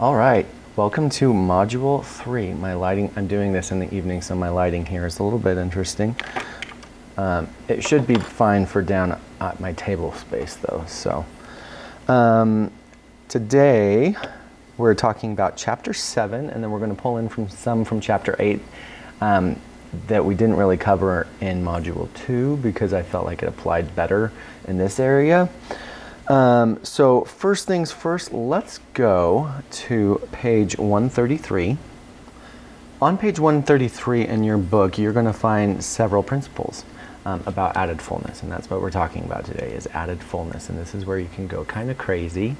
All right, welcome to Module 3. My lighting, I'm doing this in the evening, so my lighting here is a little bit interesting. It should be fine for down at my table space though. So today we're talking about Chapter 7, and then we're going to pull in from Chapter 8 that we didn't really cover in Module 2 because I felt like it applied better in this area. So first things first, let's go to page 133. On page 133 in your book, you're going to find several principles about added fullness, and that's what we're talking about today, is added fullness. And this is where you can go kind of crazy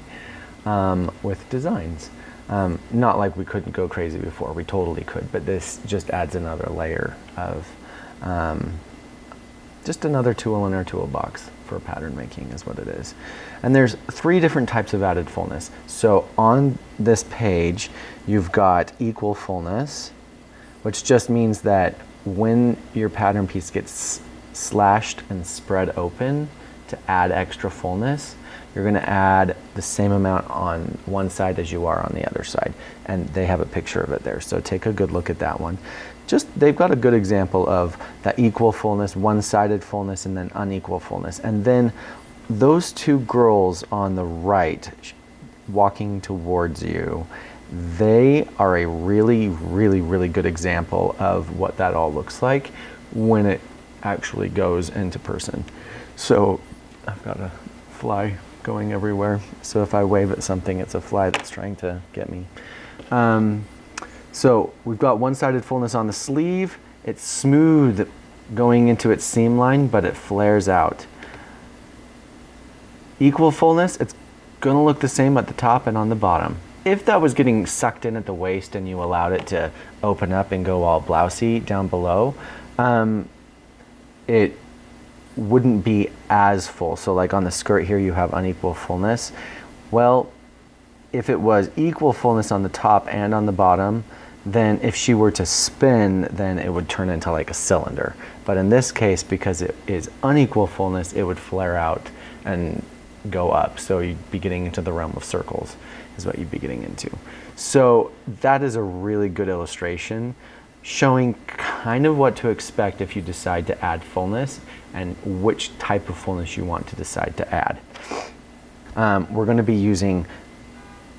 with designs. Not like we couldn't go crazy before, we totally could, but this just adds another layer of just another tool in our toolbox for pattern making is what it is. And there's 3 different types of added fullness. So on this page, you've got equal fullness, which just means that when your pattern piece gets slashed and spread open to add extra fullness, you're going to add the same amount on one side as you are on the other side. And they have a picture of it there. So take a good look at that one. They've got a good example of that equal fullness, one-sided fullness, and then unequal fullness. And then those 2 girls on the right walking towards you, they are a really, really, really good example of what that all looks like when it actually goes into person. So I've got a fly going everywhere. So if I wave at something, it's a fly that's trying to get me. So we've got one-sided fullness on the sleeve. It's smooth going into its seam line, but it flares out. Equal fullness, it's going to look the same at the top and on the bottom. If that was getting sucked in at the waist and you allowed it to open up and go all blousy down below, it wouldn't be as full. So like on the skirt here, you have unequal fullness. Well, if it was equal fullness on the top and on the bottom, then if she were to spin, then it would turn into like a cylinder. But in this case, because it is unequal fullness, it would flare out and go up. So you'd be getting into the realm of circles is what you'd be getting into. So that is a really good illustration showing kind of what to expect if you decide to add fullness and which type of fullness you want to decide to add. We're going to be using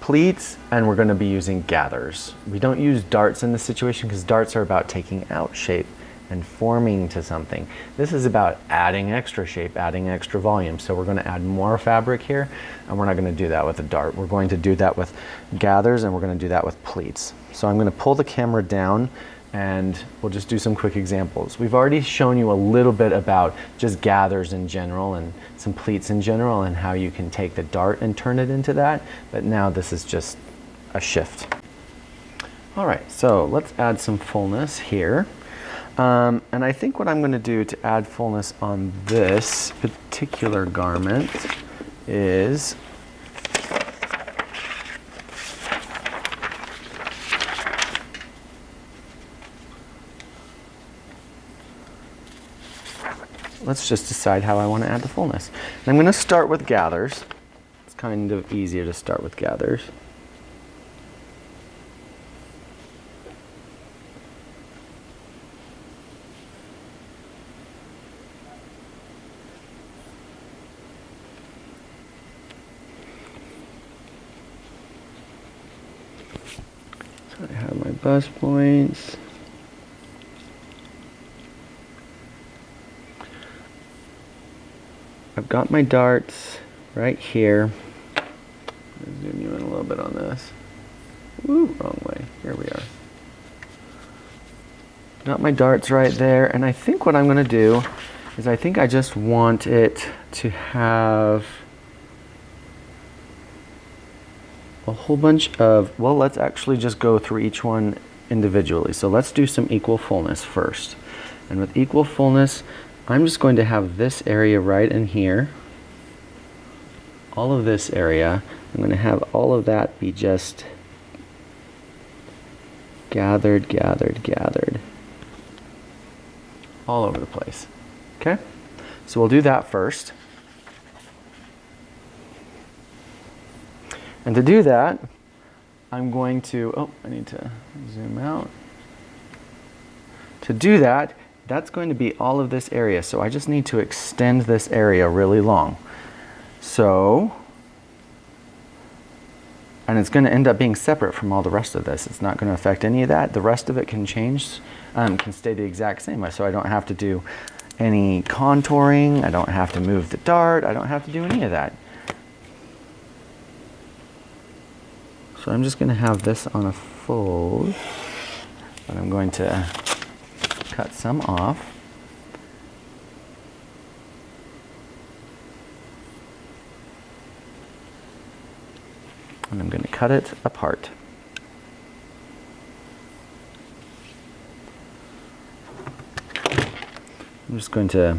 pleats, and we're going to be using gathers. We don't use darts in this situation because darts are about taking out shape and forming to something. This is about adding extra shape, adding extra volume. So we're going to add more fabric here, and we're not going to do that with a dart. We're going to do that with gathers, and we're going to do that with pleats. So I'm going to pull the camera down, and we'll just do some quick examples. We've already shown you a little bit about just gathers in general and some pleats in general and how you can take the dart and turn it into that, but now this is just a shift. All right, so let's add some fullness here. And I think what I'm going to do to add fullness on this particular garment is let's just decide how I want to add the fullness. And I'm going to start with gathers. It's kind of easier to start with gathers. So I have my bust points. I've got my darts right here. Zoom you in a little bit on this. Woo, wrong way. Here we are. Got my darts right there, and I think what I'm going to do is I think I just want it to have a whole bunch of, well, let's actually just go through each one individually. So let's do some equal fullness first. And with equal fullness, I'm just going to have this area right in here. All of this area, I'm going to have all of that be just gathered, gathered, gathered. All over the place. Okay? So we'll do that first. And to do that, I'm going to, oh, I need to zoom out. To do that, that's going to be all of this area. So I just need to extend this area really long. So, and it's going to end up being separate from all the rest of this. It's not going to affect any of that. The rest of it can change, can stay the exact same way. So I don't have to do any contouring. I don't have to move the dart. I don't have to do any of that. So I'm just going to have this on a fold, but I'm going to cut some off. And I'm going to cut it apart. I'm just going to,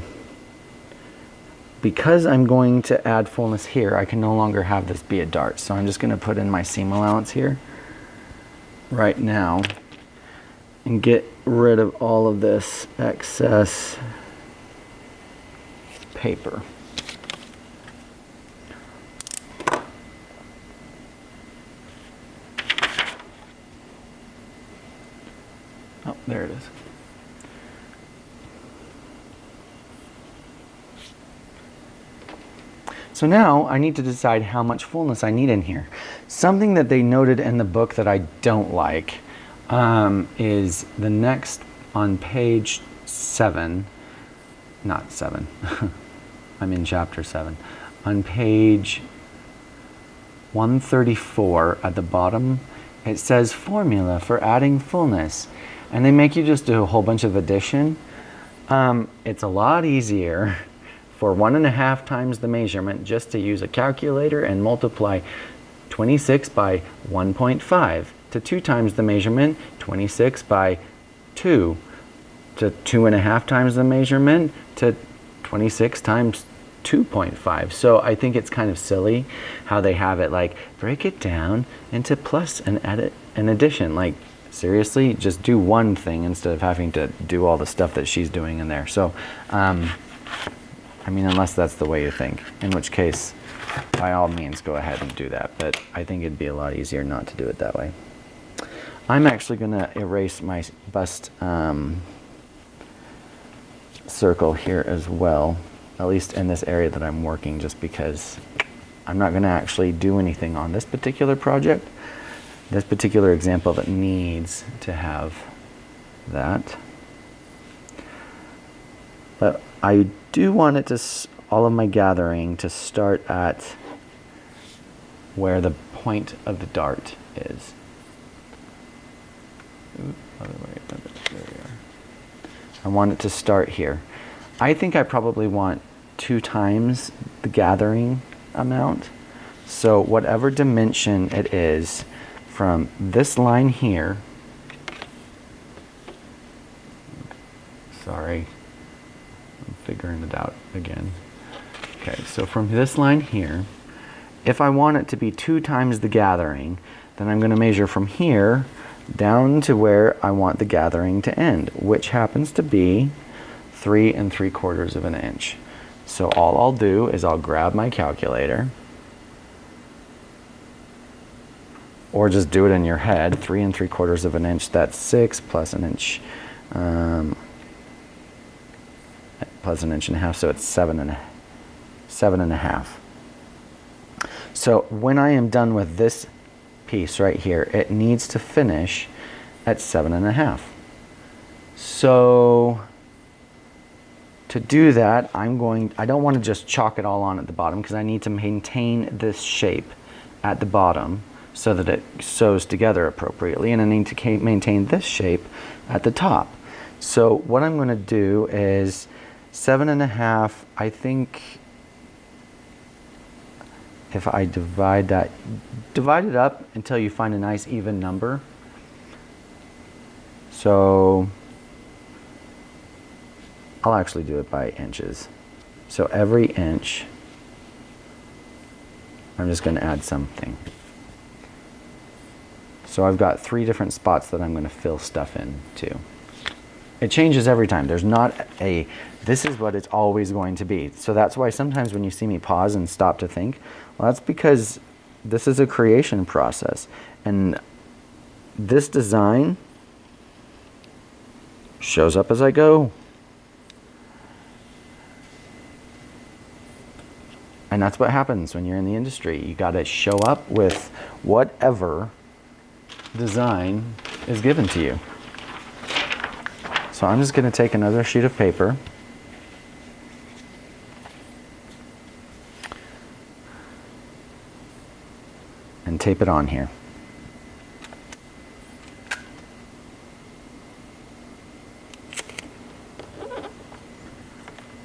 because I'm going to add fullness here, I can no longer have this be a dart. So I'm just going to put in my seam allowance here right now and get rid of all of this excess paper. Oh, there it is. So now I need to decide how much fullness I need in here. Something that they noted in the book that I don't like is the next on page 7, not 7, I'm in chapter 7. On page 134 at the bottom, it says formula for adding fullness. And they make you just do a whole bunch of addition. It's a lot easier for 1.5 times the measurement just to use a calculator and multiply 26 by 1.5 to 2 times the measurement, 26 by 2 to 2.5 times the measurement to 26 times 2.5. So I think it's kind of silly how they have it like break it down into plus and add an addition. Like seriously, just do one thing instead of having to do all the stuff that she's doing in there. So I mean, unless that's the way you think, in which case, by all means, go ahead and do that. But I think it'd be a lot easier not to do it that way. I'm actually going to erase my bust circle here as well, at least in this area that I'm working, just because I'm not going to actually do anything on this particular project, this particular example that needs to have that. But I do want it to, all of my gathering to start at where the point of the dart is. Oops, other way, there we are. I want it to start here. I think I probably want 2 times the gathering amount. So whatever dimension it is from this line here, sorry, I'm figuring it out again. Okay, so from this line here, if I want it to be 2 times the gathering, then I'm going to measure from here down to where I want the gathering to end, which happens to be 3 3/4 of an inch. So all I'll do is I'll grab my calculator, or just do it in your head. 3 3/4 of an inch, that's 6 plus an inch, plus an inch and a half, so it's 7.5. So when I am done with this piece right here, it needs to finish at 7.5. So to do that, I don't want to just chalk it all on at the bottom because I need to maintain this shape at the bottom so that it sews together appropriately, and I need to maintain this shape at the top. So what I'm going to do is 7.5, I think if I divide it up until you find a nice even number. So I'll actually do it by inches. So every inch, I'm just going to add something. So I've got 3 different spots that I'm going to fill stuff into. It changes every time. There's not a, this is what it's always going to be. So that's why sometimes when you see me pause and stop to think, well, that's because this is a creation process. And this design shows up as I go. And that's what happens when you're in the industry. You got to show up with whatever design is given to you. So I'm just going to take another sheet of paper and tape it on here.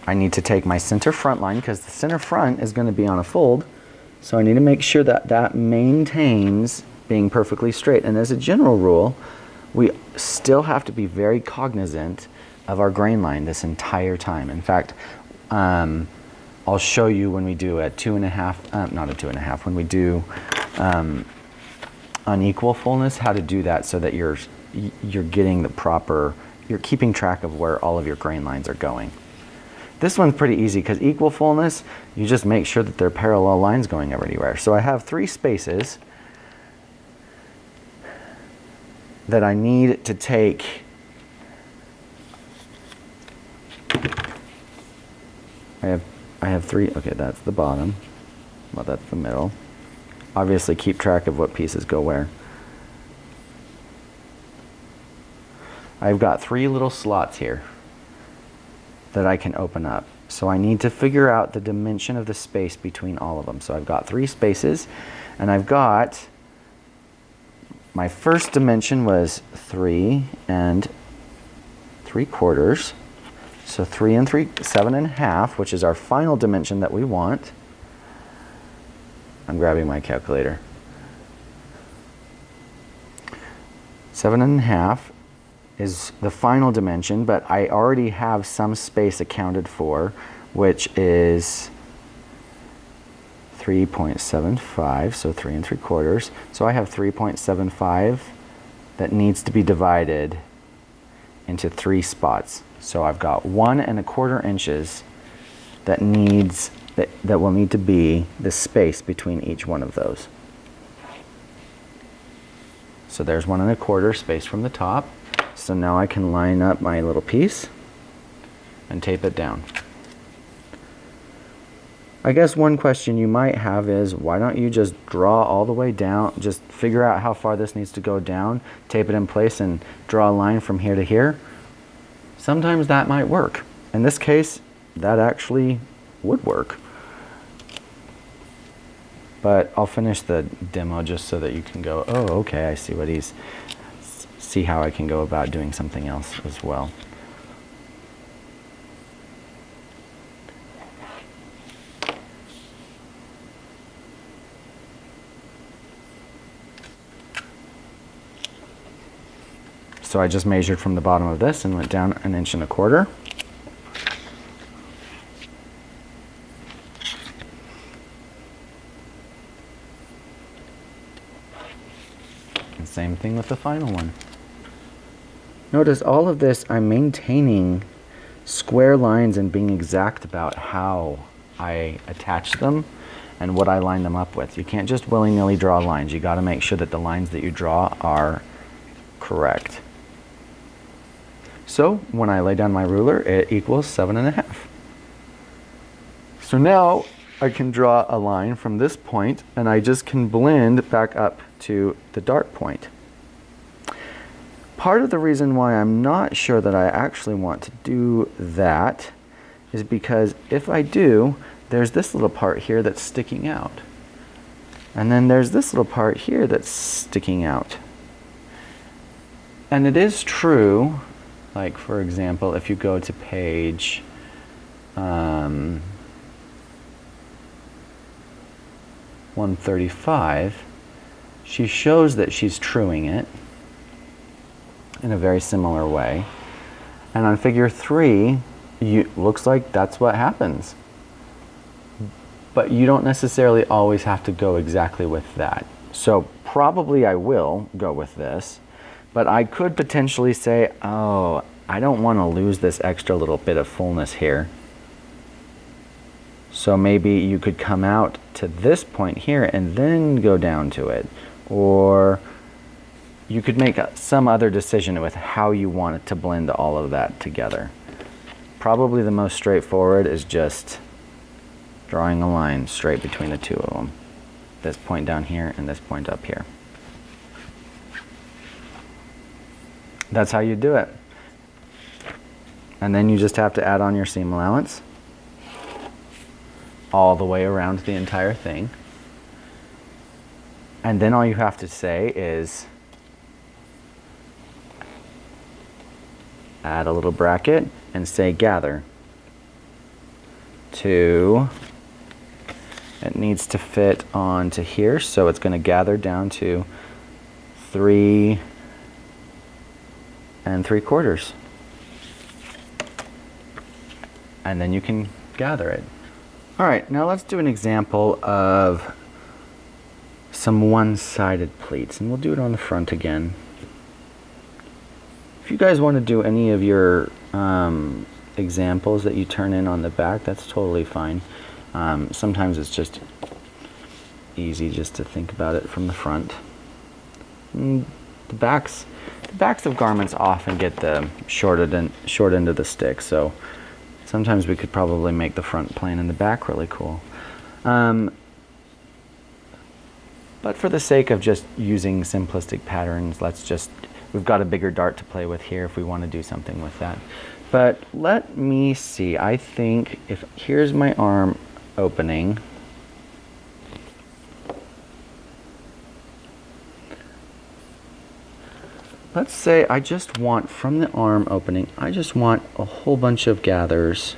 I need to take my center front line because the center front is going to be on a fold. So I need to make sure that that maintains being perfectly straight. And as a general rule, we still have to be very cognizant of our grain line this entire time. In fact, I'll show you when we do a 2.5, not a 2.5, when we do unequal fullness, how to do that so that you're getting the proper, you're keeping track of where all of your grain lines are going. This one's pretty easy because equal fullness, you just make sure that they're parallel lines going everywhere. So I have 3 spaces that I need to take I have 3, okay, that's the bottom. Well, that's the middle. Obviously keep track of what pieces go where. I've got 3 little slots here that I can open up. So I need to figure out the dimension of the space between all of them. So I've got 3 spaces, and I've got, my first dimension was 3 3/4. So 3 and 3, 7.5, which is our final dimension that we want. I'm grabbing my calculator. 7.5 is the final dimension, but I already have some space accounted for, which is 3.75, so 3 3/4. So I have 3.75 that needs to be divided into 3 spots. So I've got 1 1/4 inches that will need to be the space between each one of those. So there's 1 1/4 space from the top. So now I can line up my little piece and tape it down. I guess one question you might have is, why don't you just draw all the way down, just figure out how far this needs to go down, tape it in place, and draw a line from here to here? Sometimes that might work. In this case, that actually would work. But I'll finish the demo just so that you can go, oh, okay, I see what see how I can go about doing something else as well. So I just measured from the bottom of this and went down 1 1/4 inches. And same thing with the final one. Notice all of this, I'm maintaining square lines and being exact about how I attach them and what I line them up with. You can't just willy-nilly draw lines. You got to make sure that the lines that you draw are correct. So when I lay down my ruler, it equals 7.5. So now I can draw a line from this point, and I just can blend back up to the dart point. Part of the reason why I'm not sure that I actually want to do that is because if I do, there's this little part here that's sticking out. And then there's this little part here that's sticking out. And it is true, like for example, if you go to page 135, she shows that she's truing it in a very similar way. And on figure 3, looks like that's what happens. But you don't necessarily always have to go exactly with that. So probably I will go with this, but I could potentially say, oh, I don't want to lose this extra little bit of fullness here. So maybe you could come out to this point here and then go down to it. Or you could make some other decision with how you want it to blend all of that together. Probably the most straightforward is just drawing a line straight between the two of them. This point down here and this point up here. That's how you do it. And then you just have to add on your seam allowance all the way around the entire thing. And then all you have to say is add a little bracket and say gather to, it needs to fit onto here, so it's going to gather down to 3 3/4. And then you can gather it. All right, now let's do an example of some one-sided pleats, and we'll do it on the front again. If you guys want to do any of your examples that you turn in on the back, that's totally fine. Sometimes it's just easy just to think about it from the front. The backs of garments often get the short end of the stick, so sometimes we could probably make the front plain and the back really cool. But for the sake of just using simplistic patterns, we've got a bigger dart to play with here if we want to do something with that. But let me see, I think here's my arm opening. Let's say I just want, from the arm opening, I just want a whole bunch of gathers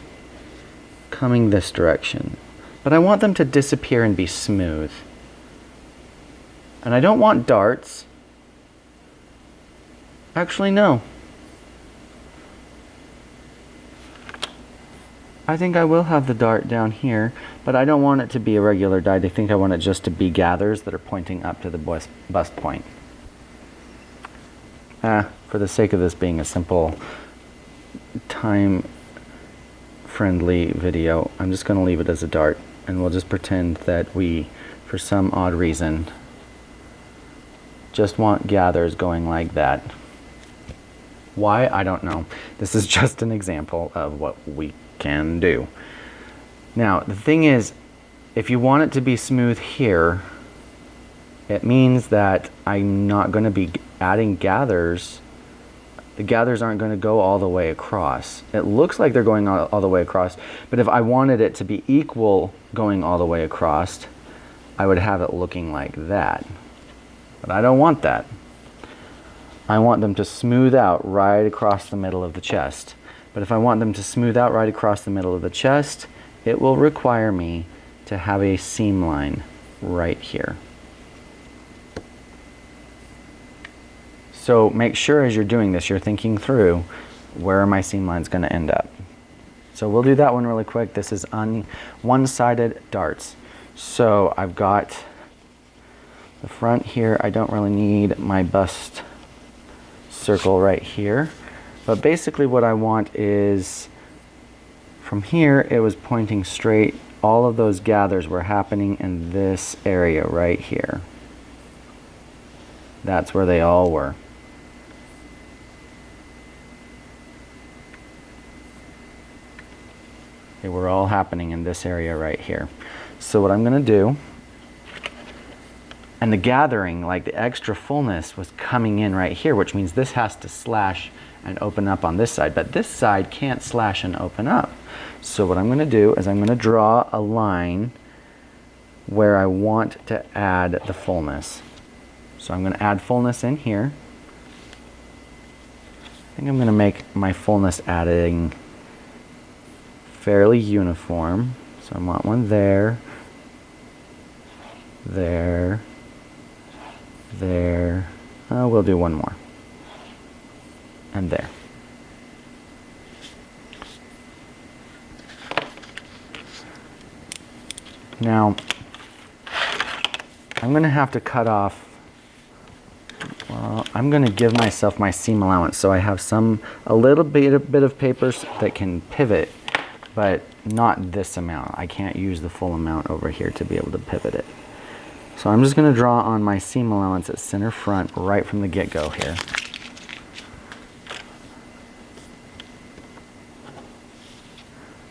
coming this direction. But I want them to disappear and be smooth. And I don't want darts. Actually, no. I think I will have the dart down here, but I don't want it to be a regular dart. I think I want it just to be gathers that are pointing up to the bust point. For the sake of this being a simple, time-friendly video, I'm just going to leave it as a dart, and we'll just pretend that we, for some odd reason, just want gathers going like that. Why? I don't know. This is just an example of what we can do. Now, the thing is, if you want it to be smooth here, it means that I'm not going to be adding gathers. The gathers aren't going to go all the way across. It looks like they're going all the way across, but if I wanted it to be equal going all the way across, I would have it looking like that. But I don't want that. I want them to smooth out right across the middle of the chest. But if I want them to smooth out right across the middle of the chest, it will require me to have a seam line right here. So make sure as you're doing this, you're thinking through, where are my seam lines going to end up? So we'll do that one really quick. This is on one-sided darts. So I've got the front here. I don't really need my bust circle right here. But basically what I want is, from here it was pointing straight. All of those gathers were happening in this area right here. That's where they all were. They were all happening in this area right here. So what I'm going to do, and the gathering, like the extra fullness, was coming in right here, which means this has to slash and open up on this side, but this side can't slash and open up. So what I'm going to do is I'm going to draw a line where I want to add the fullness. So I'm going to add fullness in here. I think I'm going to make my fullness adding fairly uniform. So I want one there, there, there. We'll do one more. And there. Now, I'm going to have to cut off, well, I'm going to give myself my seam allowance so I have a little bit of paper that can pivot, but not this amount. I can't use the full amount over here to be able to pivot it. So I'm just going to draw on my seam allowance at center front right from the get-go here.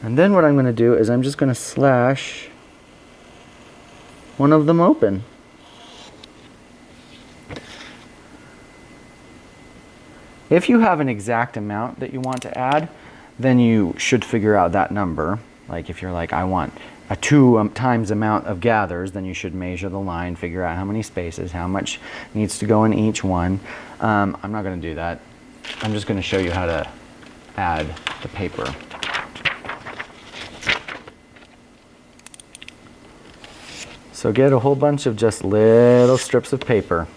And then what I'm going to do is I'm just going to slash one of them open. If you have an exact amount that you want to add, then you should figure out that number. Like if you're like, I want a 2 times amount of gathers, then you should measure the line, figure out how many spaces, how much needs to go in each one. I'm not going to do that. I'm just going to show you how to add the paper. So get a whole bunch of just little strips of paper.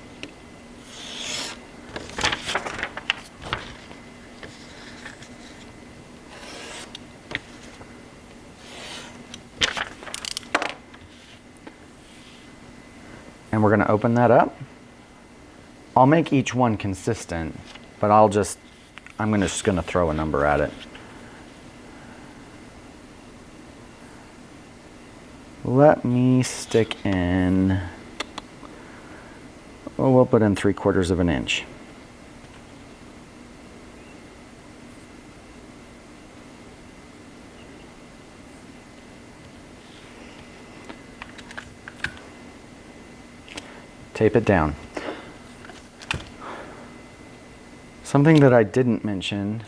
And we're going to open that up. I'll make each one consistent, but I'm just going to throw a number at it. Let me stick in, we'll put in 3/4 of an inch. Tape it down. Something that I didn't mention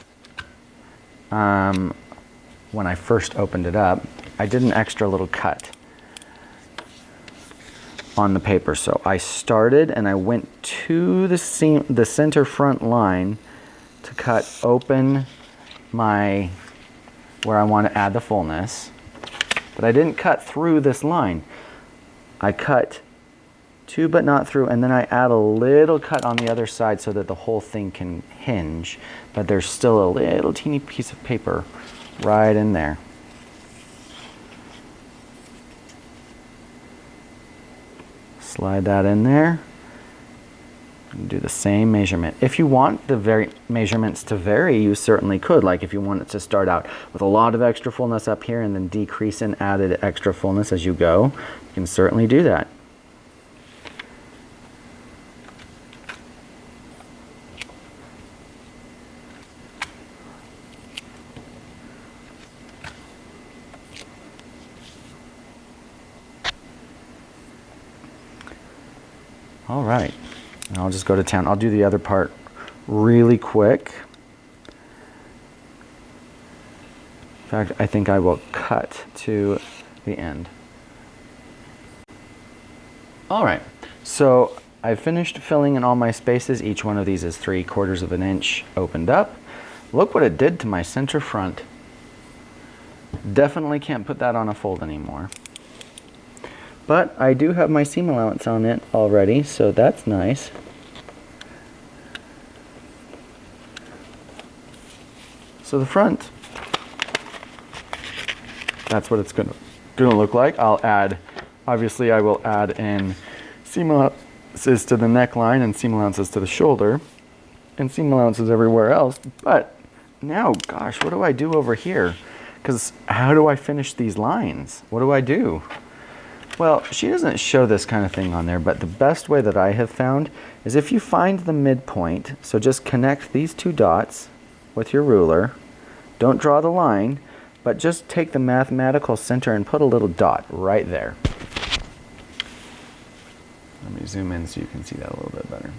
when I first opened it up, I did an extra little cut on the paper. So I started and I went to the center front line to cut open where I want to add the fullness, but I didn't cut through this line. I cut to but not through, and then I add a little cut on the other side so that the whole thing can hinge, but there's still a little teeny piece of paper right in there. Slide that in there. And do the same measurement. If you want the measurements to vary, you certainly could. Like if you want it to start out with a lot of extra fullness up here and then decrease and add extra fullness as you go, you can certainly do that. All right, and I'll just go to town. I'll do the other part really quick. In fact, I think I will cut to the end. All right, so I finished filling in all my spaces. Each one of these is 3/4 of an inch opened up. Look what it did to my center front. Definitely can't put that on a fold anymore. But I do have my seam allowance on it already, so that's nice. So the front, that's what it's gonna look like. Obviously I will add in seam allowances to the neckline and seam allowances to the shoulder and seam allowances everywhere else. But now, gosh, what do I do over here? Because how do I finish these lines? What do I do? Well, she doesn't show this kind of thing on there, but the best way that I have found is if you find the midpoint, so just connect these 2 dots with your ruler. Don't draw the line, but just take the mathematical center and put a little dot right there. Let me zoom in so you can see that a little bit better.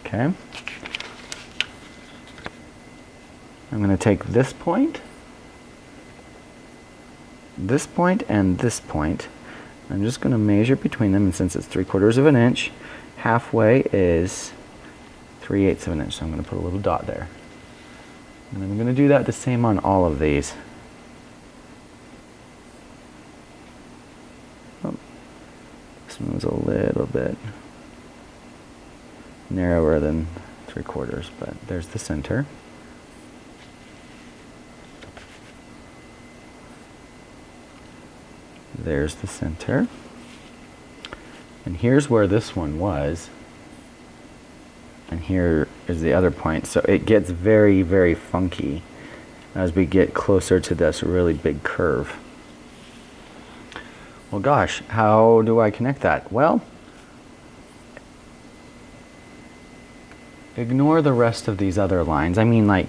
Okay. I'm going to take this point, and this point. I'm just going to measure between them, and since it's 3/4 of an inch, halfway is 3/8 of an inch. So I'm going to put a little dot there. And I'm going to do that the same on all of these. Oh, this one was a little bit narrower than 3/4, but there's the center. There's the center. And here's where this one was. And here is the other point. So it gets very, very funky as we get closer to this really big curve. Well, gosh, how do I connect that? Well, ignore the rest of these other lines. I mean, like,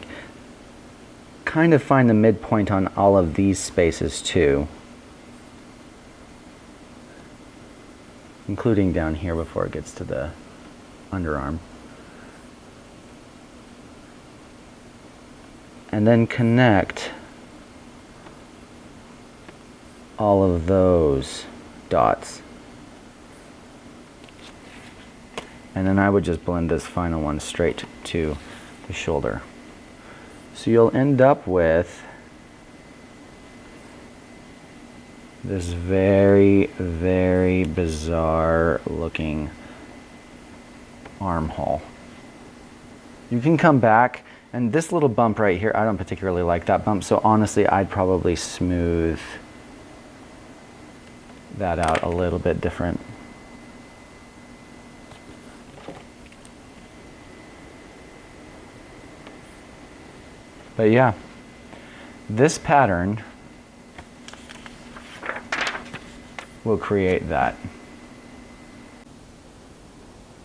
kind of find the midpoint on all of these spaces too, including down here before it gets to the underarm. And then connect all of those dots. And then I would just blend this final one straight to the shoulder. So you'll end up with this very, very bizarre looking armhole. You can come back, and this little bump right here, I don't particularly like that bump, so honestly I'd probably smooth that out a little bit different. But yeah, this pattern will create that.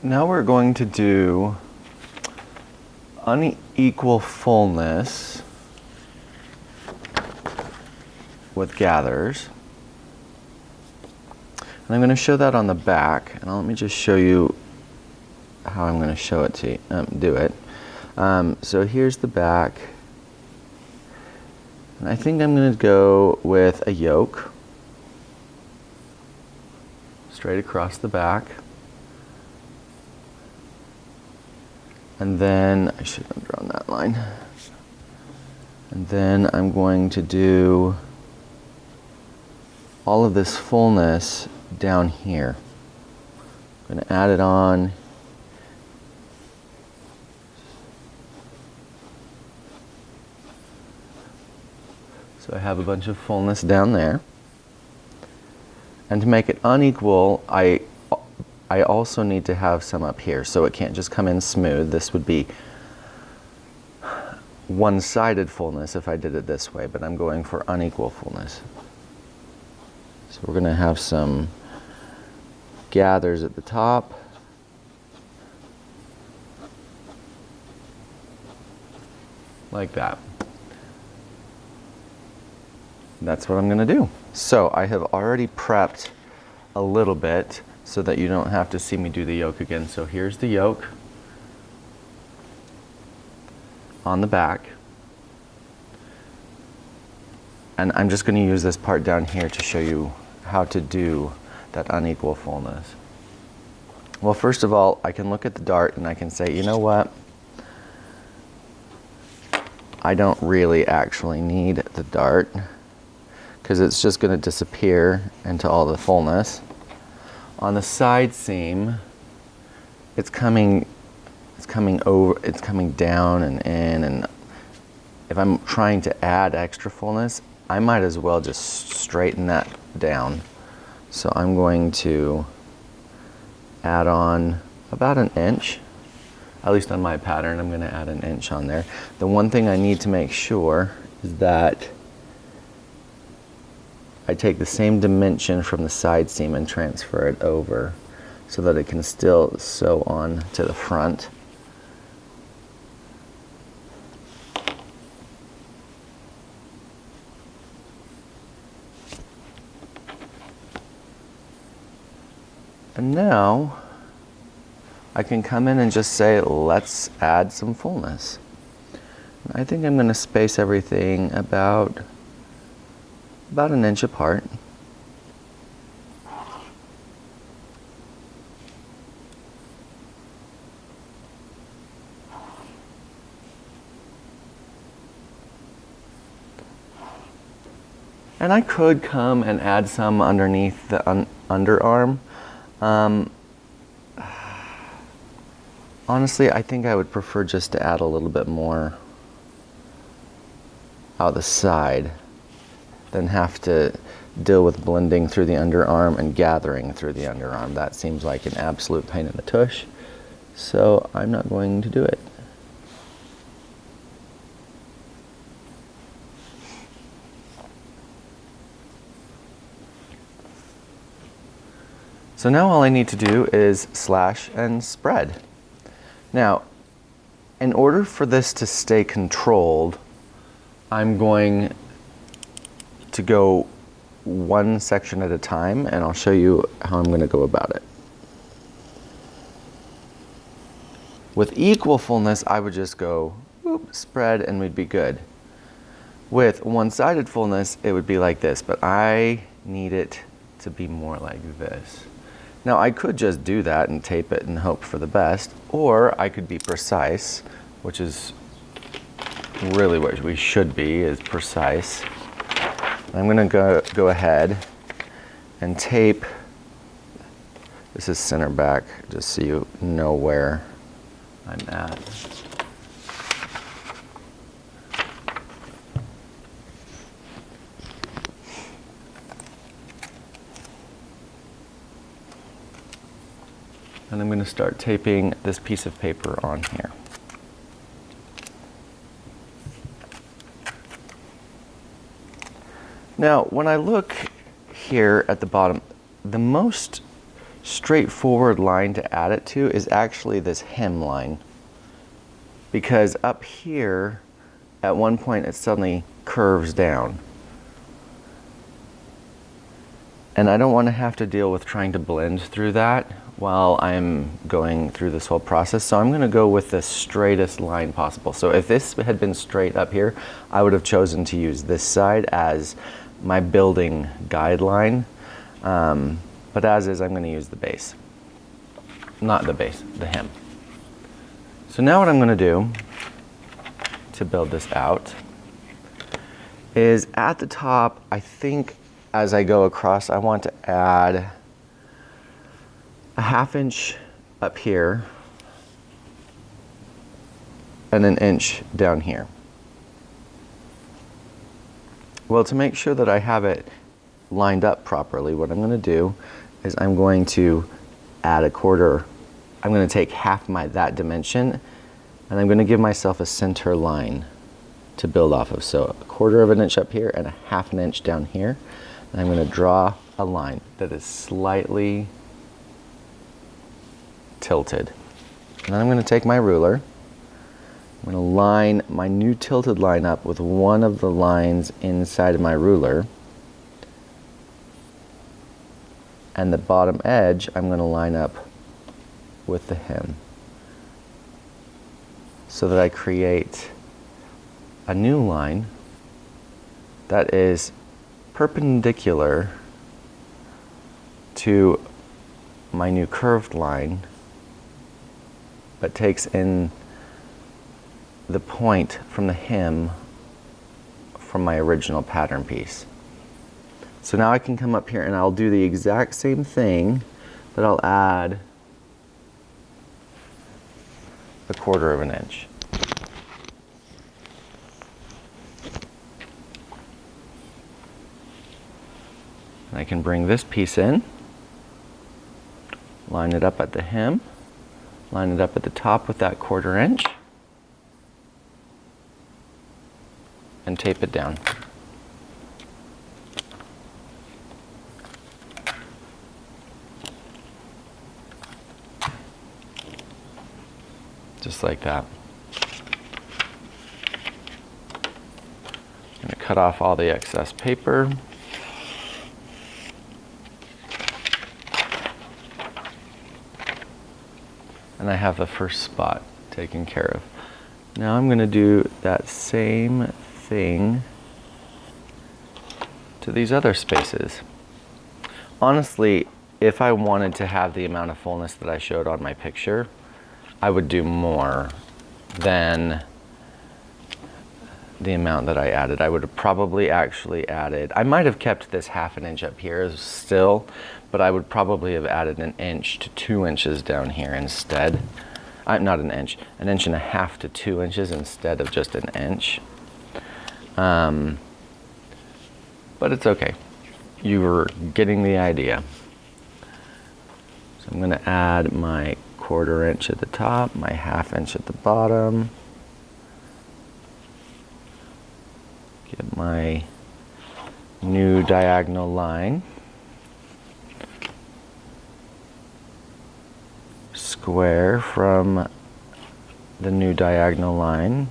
Now we're going to do unequal fullness with gathers. And I'm going to show that on the back, and let me just show you how I'm going to show it to you, do it. So here's the back. And I think I'm going to go with a yoke straight across the back. And then, I should have drawn that line. And then I'm going to do all of this fullness down here. I'm going to add it on. So I have a bunch of fullness down there. And to make it unequal, I also need to have some up here, so it can't just come in smooth. This would be one-sided fullness if I did it this way, but I'm going for unequal fullness. So we're going to have some gathers at the top. Like that. That's what I'm going to do. So I have already prepped a little bit so that you don't have to see me do the yoke again. So here's the yoke on the back. And I'm just going to use this part down here to show you how to do that unequal fullness. Well, first of all, I can look at the dart and I can say, you know what? I don't really actually need the dart, because it's just going to disappear into all the fullness. On the side seam, it's coming down and in, and if I'm trying to add extra fullness, I might as well just straighten that down. So I'm going to add on about an inch. At least on my pattern, I'm going to add an inch on there. The one thing I need to make sure is that I take the same dimension from the side seam and transfer it over so that it can still sew on to the front. And now I can come in and just say, let's add some fullness. I think I'm going to space everything about an inch apart. And I could come and add some underneath the underarm. Honestly, I think I would prefer just to add a little bit more out the side than have to deal with blending through the underarm and gathering through the underarm. That seems like an absolute pain in the tush, so I'm not going to do it. So now all I need to do is slash and spread. Now, in order for this to stay controlled, I'm going to go one section at a time, and I'll show you how I'm going to go about it. With equal fullness, I would just go whoop, spread, and we'd be good. With one-sided fullness, it would be like this, but I need it to be more like this. Now, I could just do that and tape it and hope for the best, or I could be precise, which is really what we should be, is precise. I'm going to go ahead and tape. This is center back, just so you know where I'm at. And I'm going to start taping this piece of paper on here. Now, when I look here at the bottom, the most straightforward line to add it to is actually this hem line, because up here at one point it suddenly curves down, and I don't want to have to deal with trying to blend through that while I'm going through this whole process. So I'm going to go with the straightest line possible. So if this had been straight up here, I would have chosen to use this side as my building guideline. But as is, I'm going to use the base. Not the base, the hem. So now what I'm going to do to build this out is at the top, I think as I go across, I want to add a 1/2 inch up here and an inch down here. Well, to make sure that I have it lined up properly, what I'm going to do is I'm going to add 1/4. I'm going to take half that dimension, and I'm going to give myself a center line to build off of. So 1/4 of an inch up here and a 1/2 inch down here. And I'm going to draw a line that is slightly tilted. And then I'm going to take my ruler. I'm going to line my new tilted line up with one of the lines inside of my ruler. And the bottom edge, I'm going to line up with the hem, so that I create a new line that is perpendicular to my new curved line, but takes in the point from the hem from my original pattern piece. So now I can come up here and I'll do the exact same thing, but I'll add 1/4 of an inch. And I can bring this piece in, line it up at the hem, line it up at the top with that 1/4 inch, and tape it down. Just like that. I'm going to cut off all the excess paper. And I have the first spot taken care of. Now I'm going to do that same thing to these other spaces. Honestly, if I wanted to have the amount of fullness that I showed on my picture, I would do more than the amount that I added. I would have probably actually added, I might have kept this 1/2 inch up here still, but I would probably have added 1 inch to 2 inches down here instead. Not an inch, 1.5 to 2 inches instead of just 1 inch. But it's okay. You were getting the idea. So I'm going to add my 1/4 inch at the top, my 1/2 inch at the bottom. Get my new diagonal line. square from the new diagonal line.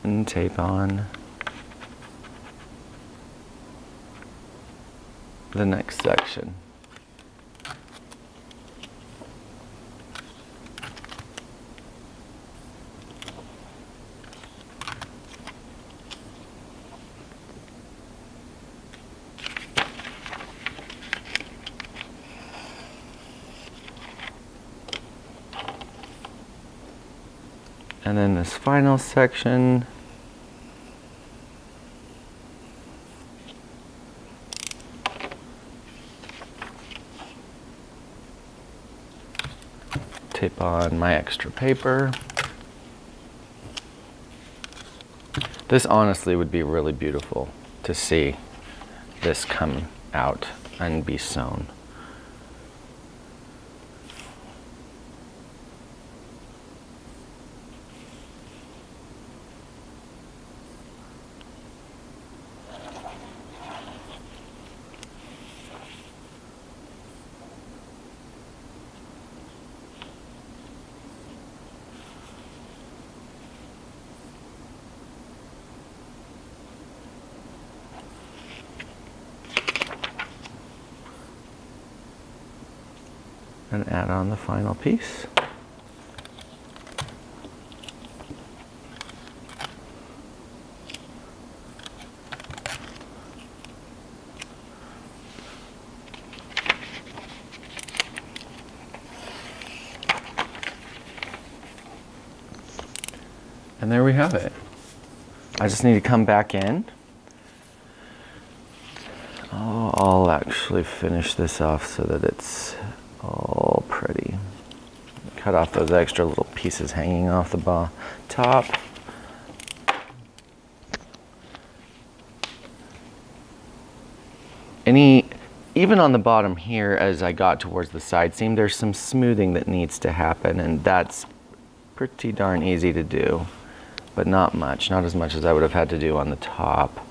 And tape on the next section. And then this final section, tape on my extra paper. This honestly would be really beautiful to see this come out and be sewn. And add on the final piece. And there we have it. I just need to come back in. I'll actually finish this off so that it's all pretty. Cut off those extra little pieces hanging off the top. Even on the bottom here, as I got towards the side seam, there's some smoothing that needs to happen, and that's pretty darn easy to do, but not much, not as much as I would have had to do on the top.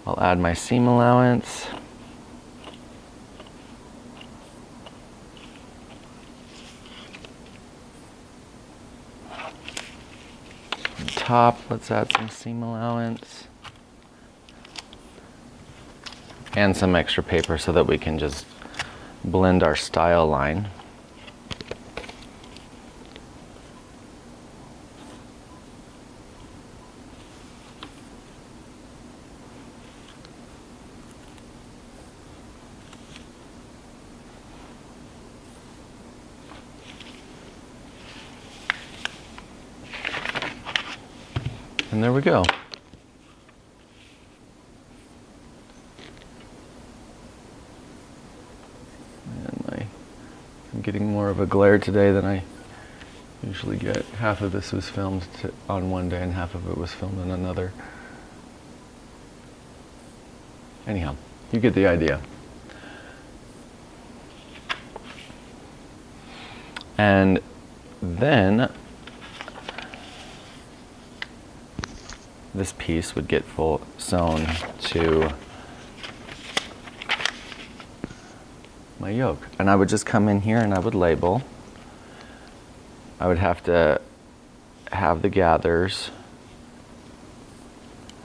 I'll add my seam allowance. Top, let's add some seam allowance and some extra paper so that we can just blend our style line. And there we go. And I'm getting more of a glare today than I usually get. Half of this was filmed on one day and half of it was filmed on another. Anyhow, you get the idea. And then this piece would get full sewn to my yoke. And I would just come in here and I would label. I would have to have the gathers.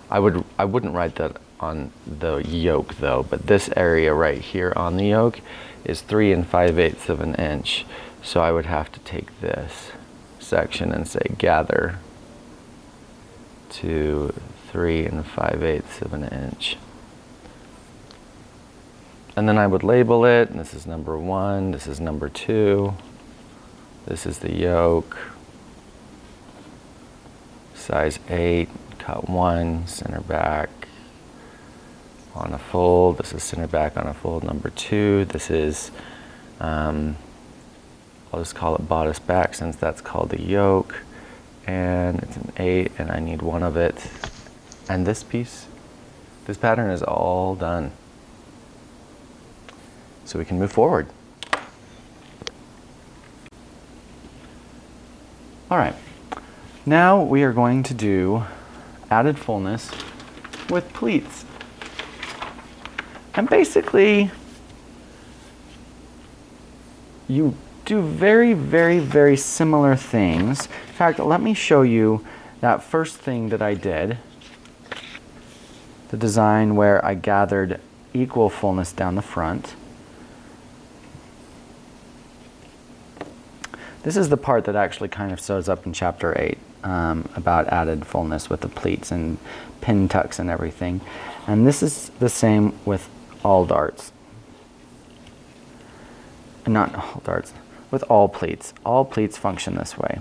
I wouldn't write that on the yoke though, but this area right here on the yoke is 3 5/8 of an inch. So I would have to take this section and say gather to 3 5/8 of an inch. And then I would label it, and this is number 1, this is number 2, this is the yoke, size 8, cut 1, center back on a fold, this is center back on a fold number 2, this is, I'll just call it bodice back since that's called the yoke. And it's an 8 and I need 1 of it. And this piece, this pattern is all done. So we can move forward. All right, now we are going to do added fullness with pleats. And basically, you do very, very, very similar things. In fact, let me show you that first thing that I did, the design where I gathered equal fullness down the front. This is the part that actually kind of shows up in chapter 8 about added fullness with the pleats and pin tucks and everything. And this is the same with all darts. Not all darts, with all pleats. All pleats function this way.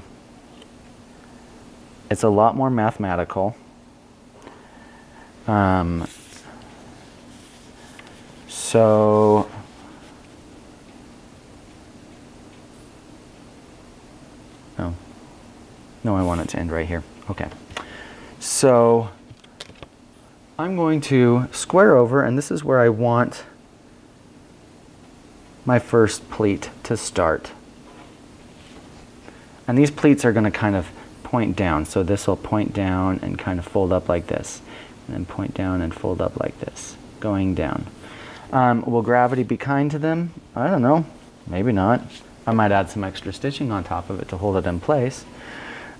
It's a lot more mathematical. So no, I want it to end right here. Okay. So I'm going to square over, and this is where I want my first pleat to start. And these pleats are going to kind of point down. So this will point down and kind of fold up like this. And then point down and fold up like this, going down. Will gravity be kind to them? I don't know. Maybe not. I might add some extra stitching on top of it to hold it in place.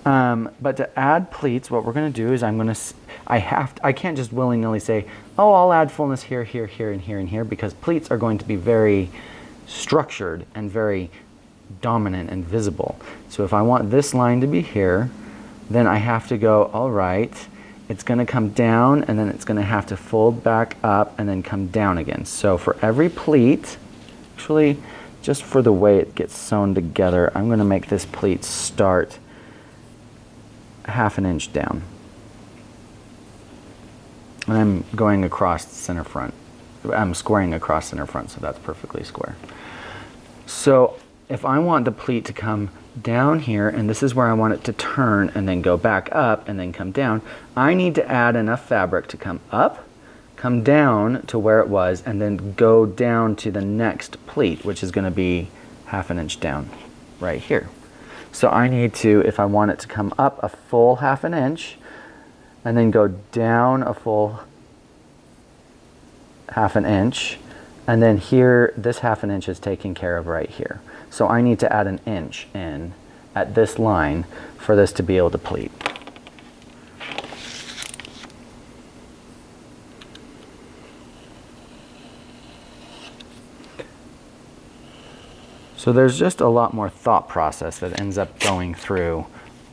But to add pleats, what we're going to do is I can't just willy-nilly say, oh, I'll add fullness here, here, here, and here, and here, because pleats are going to be very structured and very dominant and visible. So if I want this line to be here, then I have to go, all right, it's going to come down, and then it's going to have to fold back up and then come down again. So for every pleat, actually, just for the way it gets sewn together, I'm going to make this pleat start ½ an inch down. And I'm going across center front. I'm squaring across center front, so that's perfectly square. So if I want the pleat to come down here, and this is where I want it to turn and then go back up and then come down, I need to add enough fabric to come up, come down to where it was, and then go down to the next pleat, which is going to be ½ an inch down right here. So I need to, if I want it to come up a full ½ an inch, and then go down a full ½ an inch, and then here, this ½ an inch is taken care of right here. So I need to add an inch in at this line for this to be able to pleat. So there's just a lot more thought process that ends up going through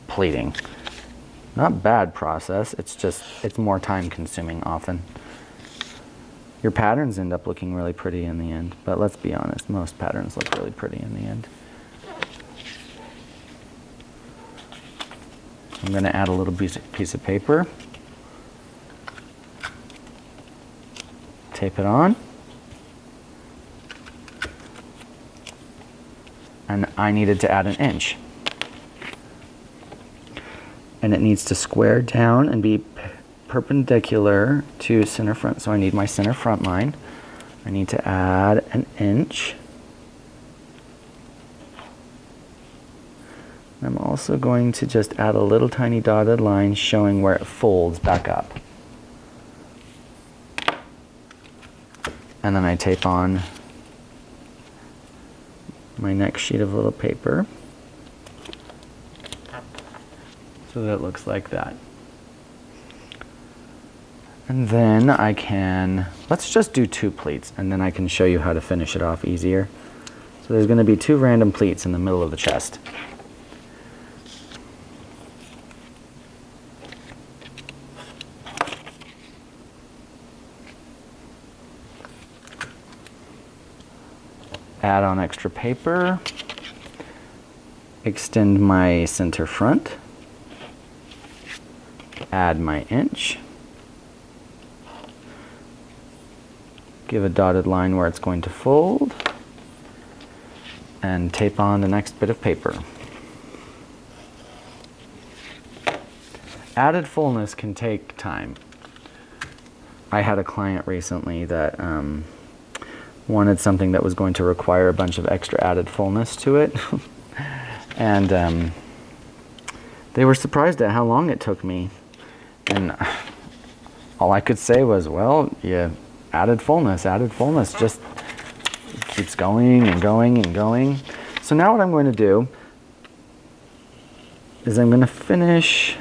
pleating. Not bad process, it's more time consuming often. Your patterns end up looking really pretty in the end, but let's be honest, most patterns look really pretty in the end. I'm going to add a little piece of paper, tape it on, and I needed to add an inch. And it needs to square down and be perpendicular to center front. So I need my center front line. I need to add an inch. I'm also going to just add a little tiny dotted line showing where it folds back up. And then I tape on my next sheet of little paper so that it looks like that. And then I can, let's just do 2 pleats, and then I can show you how to finish it off easier. So there's going to be 2 random pleats in the middle of the chest. Add on extra paper, extend my center front, add my inch, give a dotted line where it's going to fold, and tape on the next bit of paper. Added fullness can take time. I had a client recently that wanted something that was going to require a bunch of extra added fullness to it. And they were surprised at how long it took me. And all I could say was, well, you added fullness, just keeps going and going and going. So now what I'm going to do is I'm going to finish.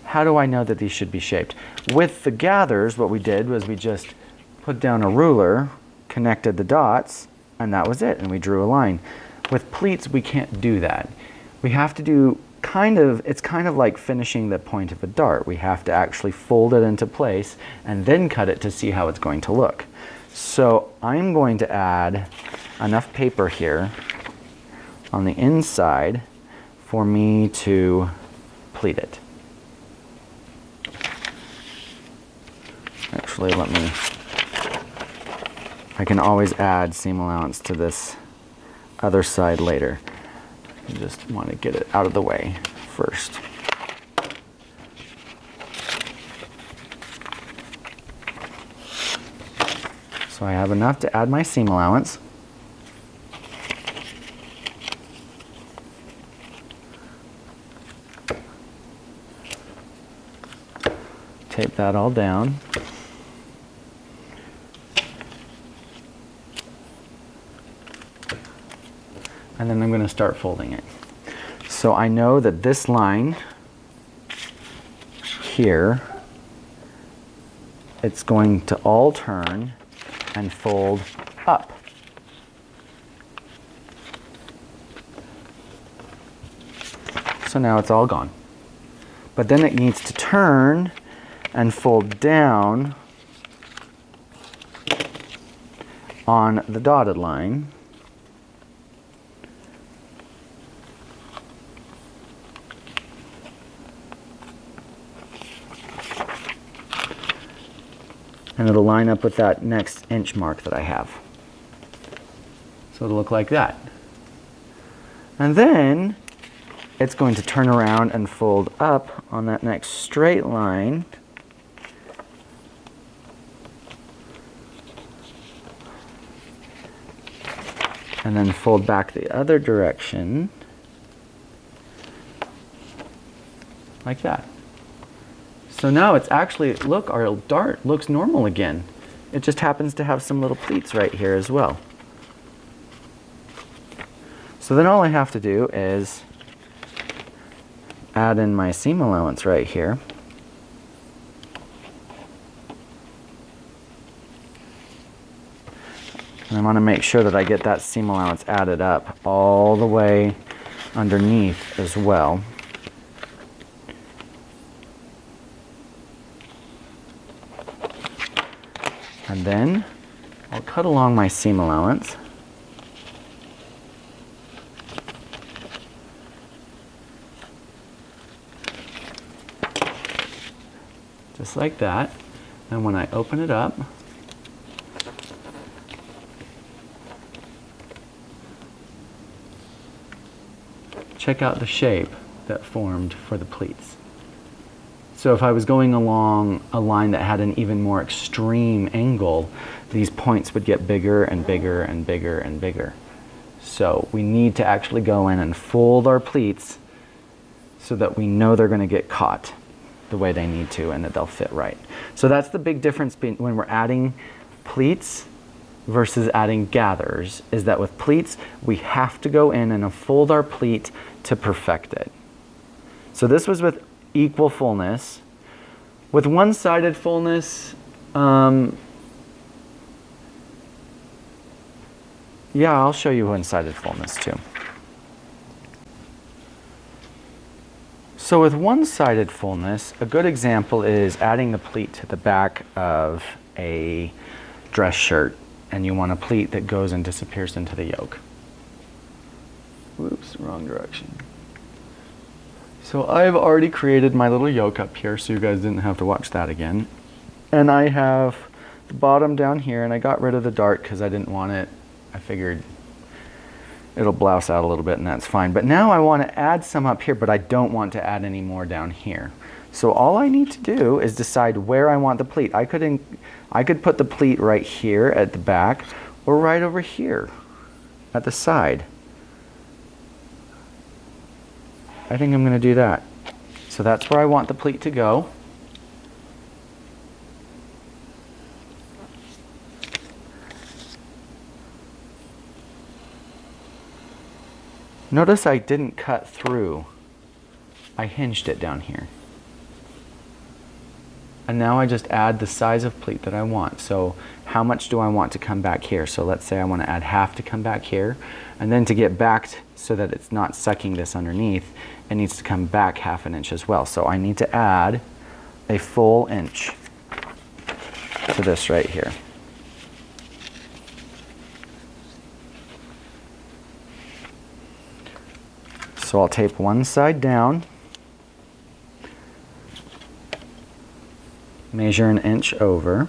How do I know that these should be shaped? With the gathers, what we did was we just put down a ruler, connected the dots, and that was it, and we drew a line. With pleats, we can't do that. We have to do it's kind of like finishing the point of a dart. We have to actually fold it into place and then cut it to see how it's going to look. So I'm going to add enough paper here on the inside for me to pleat it. Actually, I can always add seam allowance to this other side later. I just want to get it out of the way first. So I have enough to add my seam allowance. Tape that all down. And then I'm going to start folding it. So I know that this line here, it's going to all turn and fold up. So now it's all gone. But then it needs to turn and fold down on the dotted line. And it'll line up with that next inch mark that I have. So it'll look like that. And then it's going to turn around and fold up on that next straight line. And then fold back the other direction. Like that. So now it's actually, look, our dart looks normal again. It just happens to have some little pleats right here as well. So then all I have to do is add in my seam allowance right here. And I want to make sure that I get that seam allowance added up all the way underneath as well. And then I'll cut along my seam allowance. Just like that. And when I open it up, check out the shape that formed for the pleats. So if I was going along a line that had an even more extreme angle, these points would get bigger and bigger and bigger and bigger. So we need to actually go in and fold our pleats so that we know they're going to get caught the way they need to and that they'll fit right. So that's the big difference when we're adding pleats versus adding gathers, is that with pleats, we have to go in and fold our pleat to perfect it. So this was with equal fullness. With one-sided fullness, yeah, I'll show you one-sided fullness too. So with one-sided fullness, a good example is adding the pleat to the back of a dress shirt, and you want a pleat that goes and disappears into the yoke. Whoops, wrong direction. So I've already created my little yoke up here, so you guys didn't have to watch that again. And I have the bottom down here, and I got rid of the dart because I didn't want it. I figured it'll blouse out a little bit and that's fine. But now I want to add some up here, but I don't want to add any more down here. So all I need to do is decide where I want the pleat. I could put the pleat right here at the back or right over here at the side. I think I'm going to do that. So that's where I want the pleat to go. Notice I didn't cut through. I hinged it down here. And now I just add the size of pleat that I want. So how much do I want to come back here? So let's say I want to add half to come back here. And then to get back so that it's not sucking this underneath, it needs to come back 1/2 inch as well. So I need to add a full inch to this right here. So I'll tape one side down, measure 1 inch over,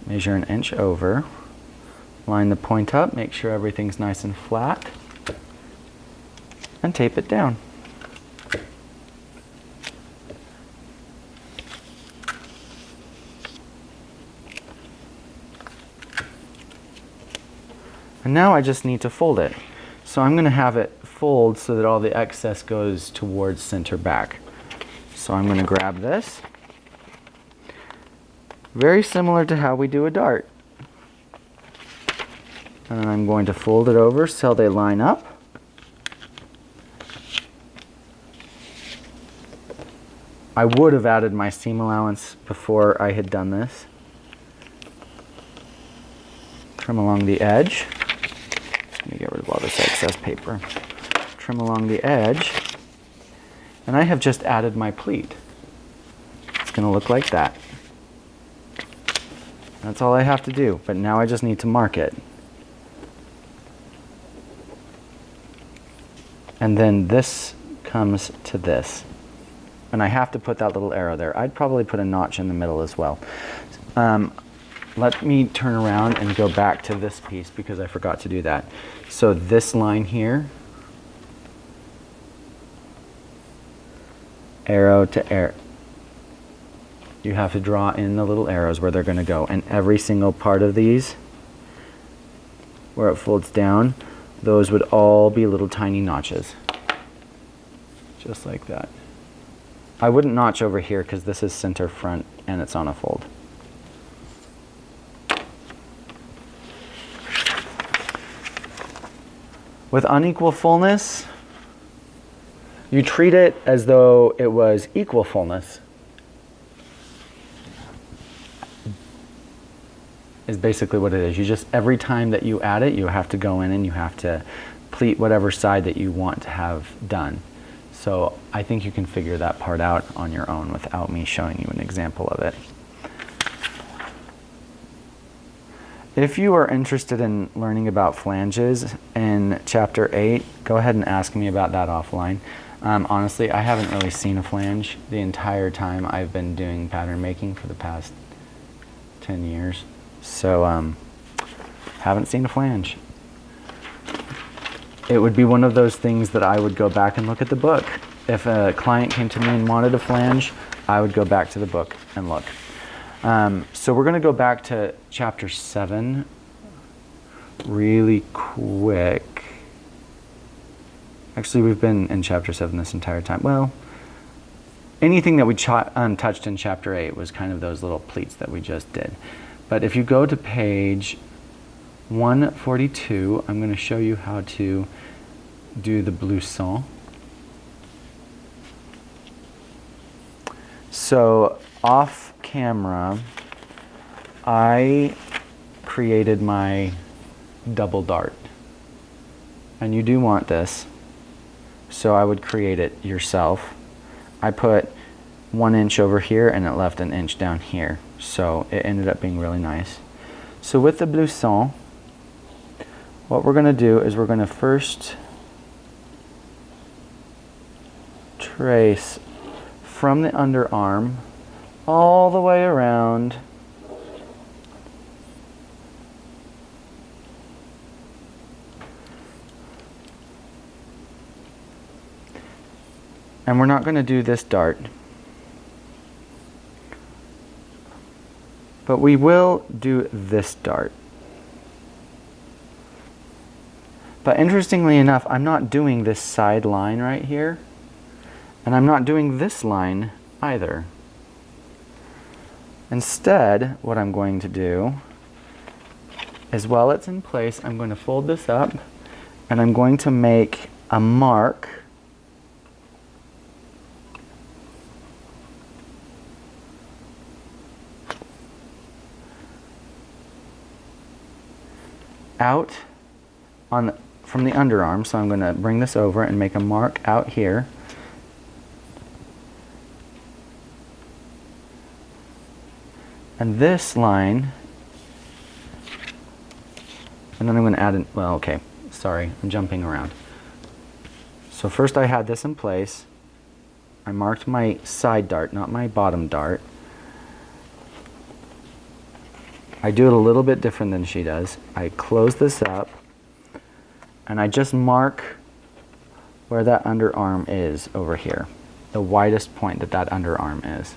measure 1 inch over, line the point up, make sure everything's nice and flat, and tape it down. And now I just need to fold it. So I'm going to have it fold so that all the excess goes towards center back. So I'm going to grab this. Very similar to how we do a dart. And then I'm going to fold it over so they line up. I would have added my seam allowance before I had done this. Trim along the edge. Let me get rid of all this excess paper. Trim along the edge. And I have just added my pleat. It's going to look like that. That's all I have to do, but now I just need to mark it. And then this comes to this. And I have to put that little arrow there. I'd probably put a notch in the middle as well. Let me turn around and go back to this piece because I forgot to do that. So this line here, arrow to arrow. You have to draw in the little arrows where they're going to go. And every single part of these, where it folds down, those would all be little tiny notches. Just like that. I wouldn't notch over here because this is center front and it's on a fold. With unequal fullness, you treat it as though it was equal fullness. Is basically what it is. You just, every time that you add it, you have to go in and you have to pleat whatever side that you want to have done. So I think you can figure that part out on your own without me showing you an example of it. If you are interested in learning about flanges in Chapter 8, go ahead and ask me about that offline. Honestly, I haven't really seen a flange the entire time I've been doing pattern making for the past 10 years. So, haven't seen a flange. It would be one of those things that I would go back and look at the book. If a client came to me and wanted a flange, I would go back to the book and look. So we're going to go back to Chapter 7 really quick. Actually, we've been in Chapter 7 this entire time. Well, anything that we touched in Chapter 8 was kind of those little pleats that we just did. But if you go to page 142, I'm going to show you how to do the blouson. So off camera, I created my double dart. And you do want this, so I would create it yourself. I put 1 inch over here and it left 1 inch down here. So it ended up being really nice. So with the blouson, what we're going to do is we're going to first trace from the underarm all the way around and we're not going to do this dart, but we will do this dart. But interestingly enough, I'm not doing this side line right here, and I'm not doing this line either. Instead, what I'm going to do is, while it's in place, I'm going to fold this up, and I'm going to make a mark out on from the underarm. So I'm going to bring this over and make a mark out here. And this line, and then I'm going to add well, okay, sorry, I'm jumping around. So first I had this in place. I marked my side dart, not my bottom dart. I do it a little bit different than she does. I close this up, and I just mark where that underarm is over here, the widest point that that underarm is.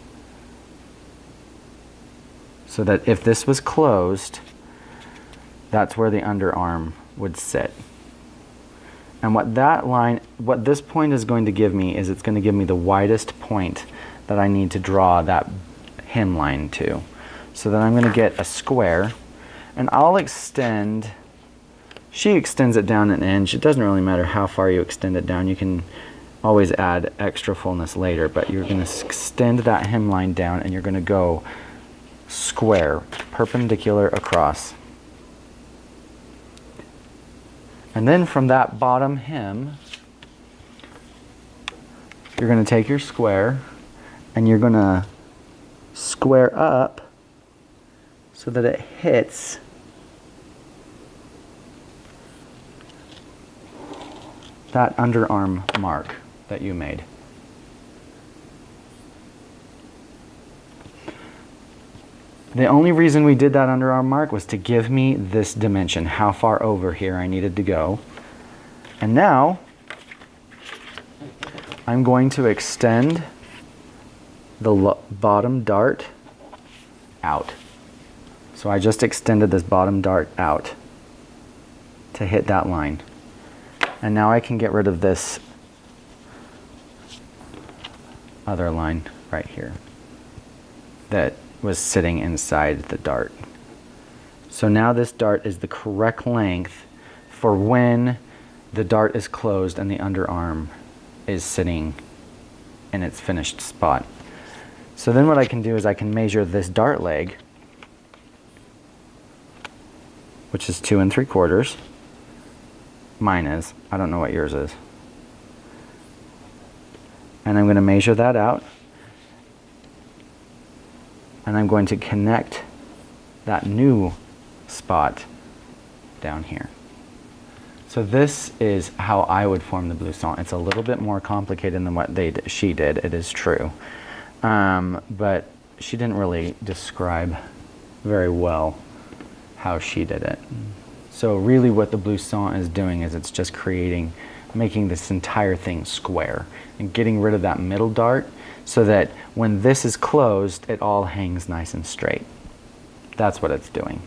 So that if this was closed, that's where the underarm would sit. And what this point is going to give me is, it's going to give me the widest point that I need to draw that hemline to. So then I'm going to get a square, and I'll extend, she extends it down an inch. It doesn't really matter how far you extend it down. You can always add extra fullness later, but you're going to extend that hemline down, and you're going to go square, perpendicular across. And then from that bottom hem, you're going to take your square, and you're going to square up so that it hits that underarm mark that you made. The only reason we did that underarm mark was to give me this dimension, how far over here I needed to go. And now I'm going to extend the bottom dart out. So I just extended this bottom dart out to hit that line. And now I can get rid of this other line right here that was sitting inside the dart. So now this dart is the correct length for when the dart is closed and the underarm is sitting in its finished spot. So then what I can do is I can measure this dart leg, which is 2 3/4. Mine is. I don't know what yours is. And I'm going to measure that out. And I'm going to connect that new spot down here. So this is how I would form the blouson. It's a little bit more complicated than what she did, it is true. But she didn't really describe very well how she did it. So really what the blouson is doing is it's just making this entire thing square and getting rid of that middle dart so that when this is closed, it all hangs nice and straight. That's what it's doing.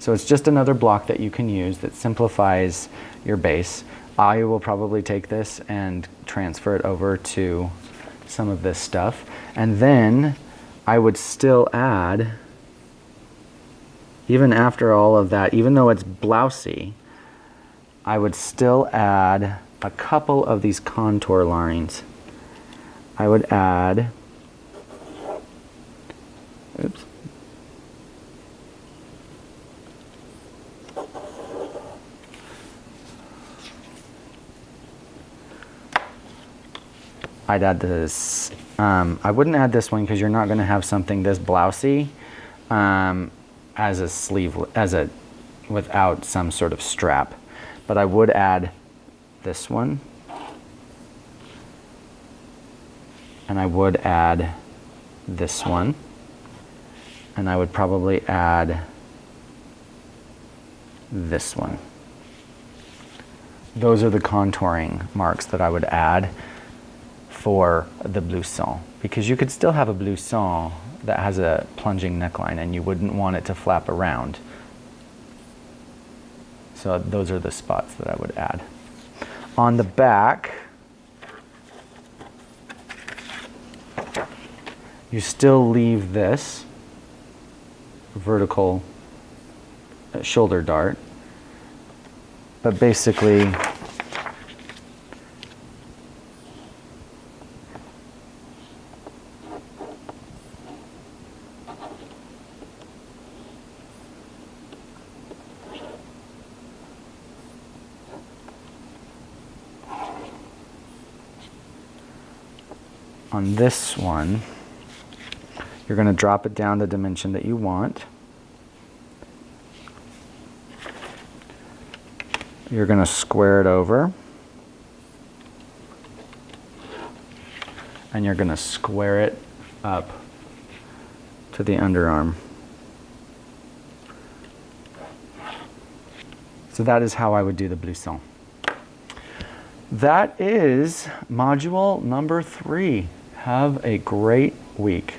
So it's just another block that you can use that simplifies your base. I will probably take this and transfer it over to some of this stuff. And then I would still add, even after all of that, even though it's blousy, I would still add a couple of these contour lines. I would add, oops. I'd add this. I wouldn't add this one because you're not going to have something this blousy as a sleeve, without some sort of strap. But I would add this one, and I would add this one, and I would probably add this one. Those are the contouring marks that I would add for the blouson, because you could still have a blouson that has a plunging neckline and you wouldn't want it to flap around. So those are the spots that I would add. On the back, you still leave this vertical shoulder dart, but basically on this one, you're going to drop it down the dimension that you want. You're going to square it over. And you're going to square it up to the underarm. So that is how I would do the blouson. That is module number 3. Have a great week.